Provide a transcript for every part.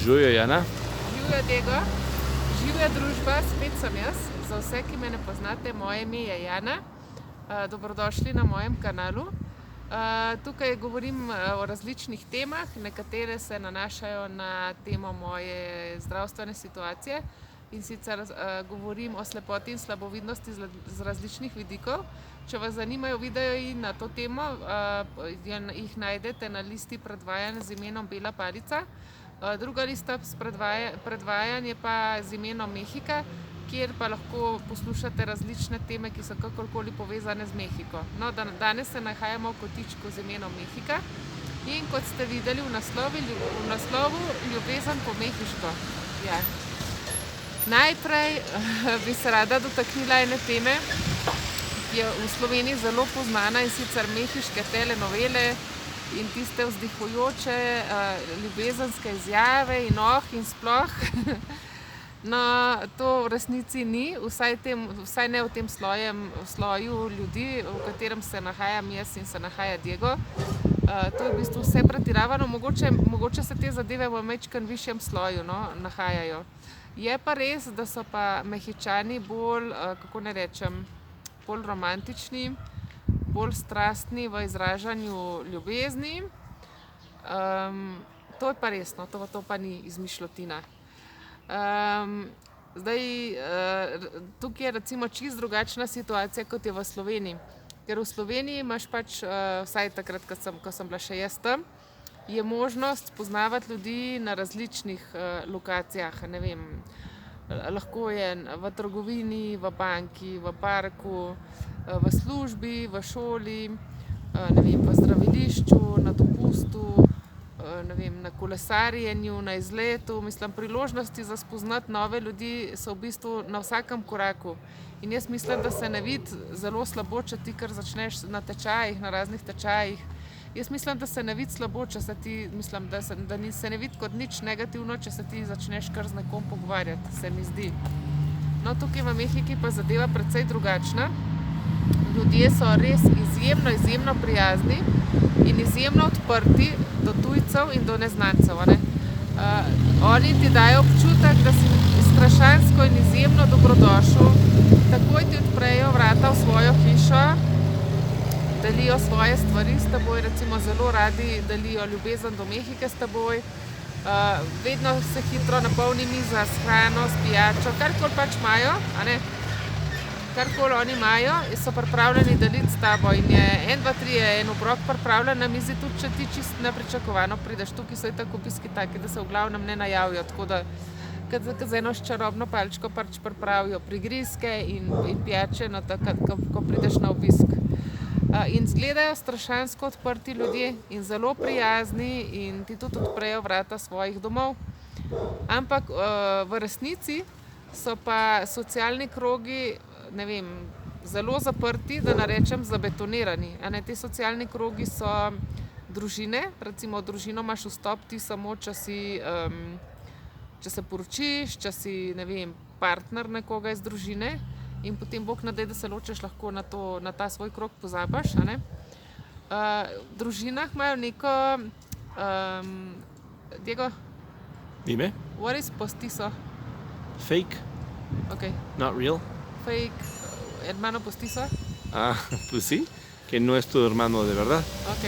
Živjo, Jana. Živjo, Diego. Živja družba, spet sem jaz. Za vse, ki me ne poznate, moje ime je Jana. Dobrodošli na mojem kanalu. Tukaj govorim o različnih temah, nekatere se nanašajo na temo moje zdravstvene situacije. In sicer govorim o slepoti in slabovidnosti z različnih vidikov. Če vas zanimajo videi na to temo, jih najdete na listi predvajanj z imenom Bela palica. Druga lista predvajanj je pa z imenom Mehika, kjer pa lahko poslušate različne teme, ki so kakorkoli povezane z Mehiko. No, danes se nahajamo v kotičku z imenom Mehika in kot ste videli v naslovu, ljubezen po mehiško. Ja. Najprej bi se rada dotaknila ene teme, ki je v Sloveniji zelo poznana, in sicer mehiške telenovele in tiste vzdihujoče ljubezenske izjave in sploh. No, to v resnici ni, vsaj ne v tem sloju ljudi, v katerem se nahajam jaz in se nahaja Diego. To je v bistvu vse pretiravano, mogoče se te zadeve v majčkeno višjem sloju nahajajo. Je pa res, da so pa Mehičani bolj, kako naj rečem, bolj romantični, bolj strastni v izražanju ljubezni. To je pa res, no, to pa ni izmišljotina. Tukaj je recimo čisto drugačna situacija, kot je v Sloveniji. Ker v Sloveniji imaš pač, vsaj takrat, ko sem bila še jaz tam, je možnost spoznavati ljudi na različnih lokacijah, ne vem, lahko je v trgovini, v banki, v parku, v službi, v šoli, ne vem, v zdravilišču, na dopustu, ne vem, na kolesarjenju, na izletu. Mislim, priložnosti za spoznati nove ljudi so v bistvu na vsakem koraku. In jaz mislim, da se ne vidi zelo slabo, če ti kar začneš na tečajih, na raznih tečajih. Jaz mislim, da se ne vidi slabo, če se ti, mislim, da se ne vidi kot nič negativno, če se ti začneš kar z nekom pogovarjati, se mi zdi. No, tukaj v Mehiki pa zadeva precej drugačna. Ljudje so res izjemno prijazni in izjemno odprti do tujcev in do neznancev, a ne. Oni ti dajo občutek, da si strašansko in izjemno dobrodošel. Takoj ti odprejo vrata v svojo hišo, delijo svoje stvari s teboj, recimo zelo radi delijo ljubezen do Mehike s teboj. Vedno se hitro napolni miza s hrano, s pijačo, karkoli pač imajo, a ne. Karkoli oni imajo, so pripravljeni deliti s tabo in je 1, 2, 3 je en obrok pripravljen na mizi, tudi če ti čisto nepričakovano prideš. Tukaj so itak obiski taki, da se v glavnem ne najavijo, tako da z eno čarobno palčko pač pripravijo prigrizke in pijače, no, ko prideš na obisk. In izgledajo strašansko odprti ljudje in zelo prijazni in ti tudi odprejo vrata svojih domov. Ampak v resnici so pa socialni krogi, ne vem, zelo zaprti, da ne rečem zabetonirani. Ti socialni krogi so družine, recimo v družino imaš vstop ti samo, če se poročiš, če si, ne vem, partner nekoga iz družine. In potem Bog ne daj, da se ločiš, lahko na ta svoj krog pozabiš, a ne. V družinah imajo neko, Diego? Dime. What is postizo? Fake. Ok. Not real. Fake, hermano postizo? Pues sí, que no es tu hermano de verdad. Ok.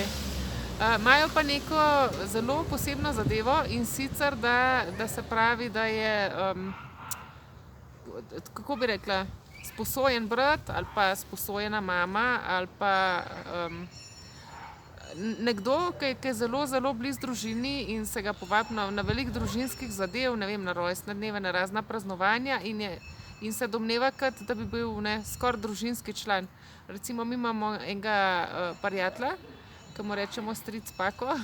Imajo pa neko zelo posebno zadevo in sicer, da se pravi, da je, kako bi rekla, sposojen brat ali pa sposojena mama ali pa nekdo, ki je zelo blizu družini in se ga povabi na veliko družinskih zadev, ne vem, na rojstne dneve, na razna praznovanja in se domneva, da bi bil skoraj družinski član. Recimo mi imamo enega prijatelja, ki mu rečemo stric Pako,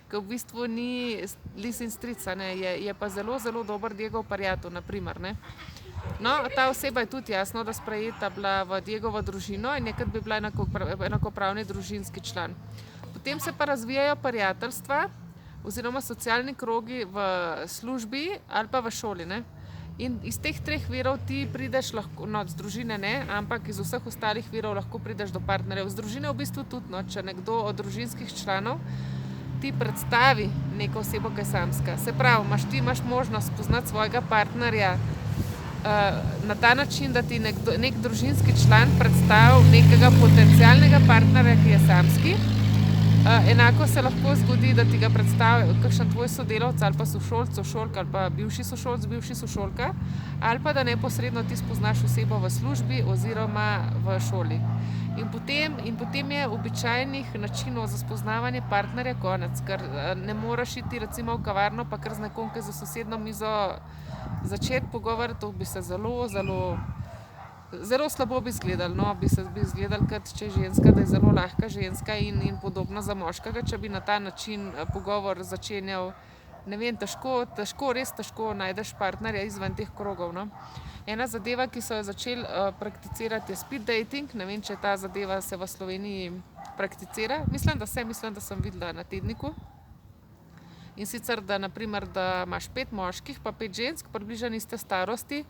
ki v bistvu ni lisin stric, je pa zelo dober Diegov prijatelj, na primer, ne. No, ta oseba je tudi jasno, da sprejeta bila v Diegovo družino in nekad bi bila enakopravni družinski član. Potem se pa razvijajo prijateljstva oziroma socialni krogi v službi ali pa v šoli, ne. In iz teh 3 virov ti prideš lahko, no, z družine ne, ampak iz vseh ostalih virov lahko prideš do partnerjev. Z družine v bistvu tudi, no, če nekdo od družinskih članov ti predstavi neko osebo, ki je samska. Se pravi, ti imaš možnost spoznati svojega partnerja na ta način, da ti nek družinski član predstavi nekega potencialnega partnerja, ki je samski. Enako se lahko zgodi, da ti ga predstavi kakšen tvoj sodelavec ali pa sošolc, sošolka ali pa bivši sošolc, bivši sošolka, ali pa da neposredno ti spoznaš osebo v službi oziroma v šoli. In potem je običajnih načinov za spoznavanje partnerja konec, ker ne moreš iti recimo v kavarno pa kar z nekom, ki za sosedno mizo začeti pogovor, to bi se zelo slabo bi izgledalo, no, bi izgledalo, kot če je ženska, da je zelo lahka ženska in podobno za moškega, če bi na ta način pogovor začenjal, ne vem, res težko najdeš partnerja izven teh krogov, no. Ena zadeva, ki so jo začeli prakticirati, je speed dating, ne vem, če ta zadeva se v Sloveniji prakticira, mislim, da sem videla na tedniku. In sicer, da naprimer, da imaš 5 moških pa 5 žensk, približno iste starosti,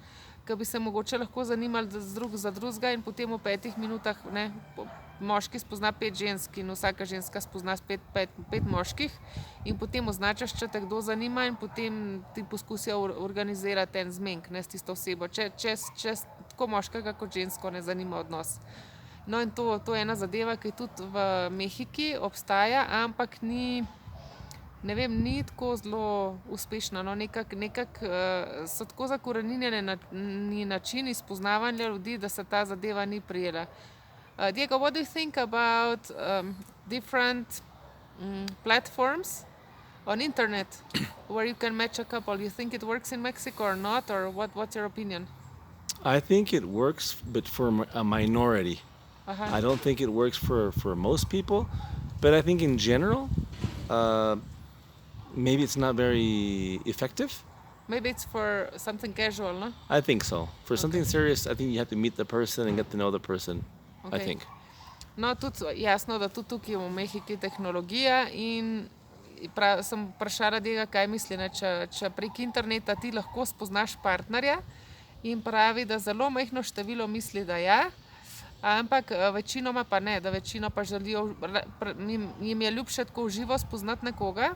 ki bi se mogoče lahko zanimali drug za drugega in potem v 5 minutah moški spozna 5 žensk in vsaka ženska spozna 5 moških in potem označaš, če te kdo zanima in potem ti poskusijo organizirati en zmenk s tisto osebo, če tako moškega kot žensko ne zanima odnos. No in to je ena zadeva, ki tudi v Mehiki obstaja, ampak ni tako zelo uspešna, no, nekako so tako zakoreninjeni načini spoznavanja ljudi, da se ta zadeva ni prijela. Diego, what do you think about different platforms on internet where you can match a couple? You think it works in Mexico or not, or what's your opinion? I think it works, but for a minority. I don't think it works for most people, but I think in general, maybe it's not very effective. Maybe it's for something casual, no? I think so. For something serious, I think you have to meet the person and get to know the person, I think. No, tudi jasno, da tudi tukaj v Mehiki tehnologija in sem vprašala Diega, kaj misli, če prek interneta ti lahko spoznaš partnerja in pravi, da zelo majhno število misli, da ja, ampak večinoma pa ne, da večino pa želijo, jim je ljubše tako v živo spoznati nekoga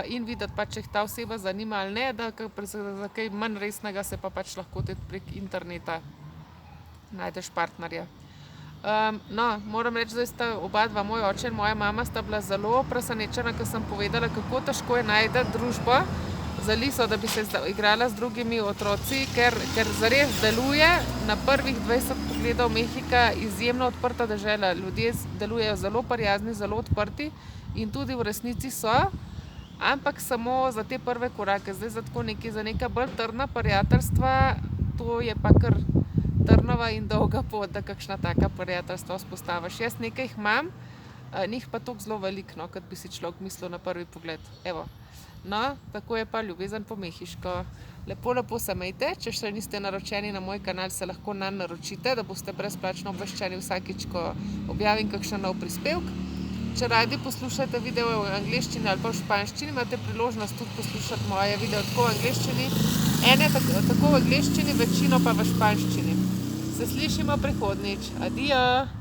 in videti pa, če jih ta oseba zanima ali ne, da za kaj manj resnega se pa pač lahko tudi prek interneta najdeš partnerja. No, moram reči, da sta oba dva, moj oče in moja mama, sta bila zelo presenečena, ko sem povedala, kako težko je najti družbo za Liso, da bi se igrala z drugimi otroci, ker zares deluje na prvih 20 pogledov Mehika izjemno odprta dežela. Ljudje delujejo zelo prijazni, zelo odprti in tudi v resnici so, ampak samo za te prve korake. Zdaj za neka bolj trdna prijateljstva, to je pa kar trnova in dolga pot, da kakšna taka prijateljstva vzpostaviš. Jaz nekaj jih imam, njih pa toliko zelo veliko, no, kot bi si človek mislil na prvi pogled. Evo. No, tako je pa ljubezen po mehiško. Lepo se imejte, če še niste naročeni na moj kanal, se lahko nanj naročite, da boste brezplačno obveščeni vsakič, ko objavim kakšen nov prispevek. Če radi poslušate video v angleščini ali pa v španščini, imate priložnost tudi poslušati moje video tako v angleščini, ene tako v angleščini, večino pa v španščini. Se slišimo prihodnjič. Adijo!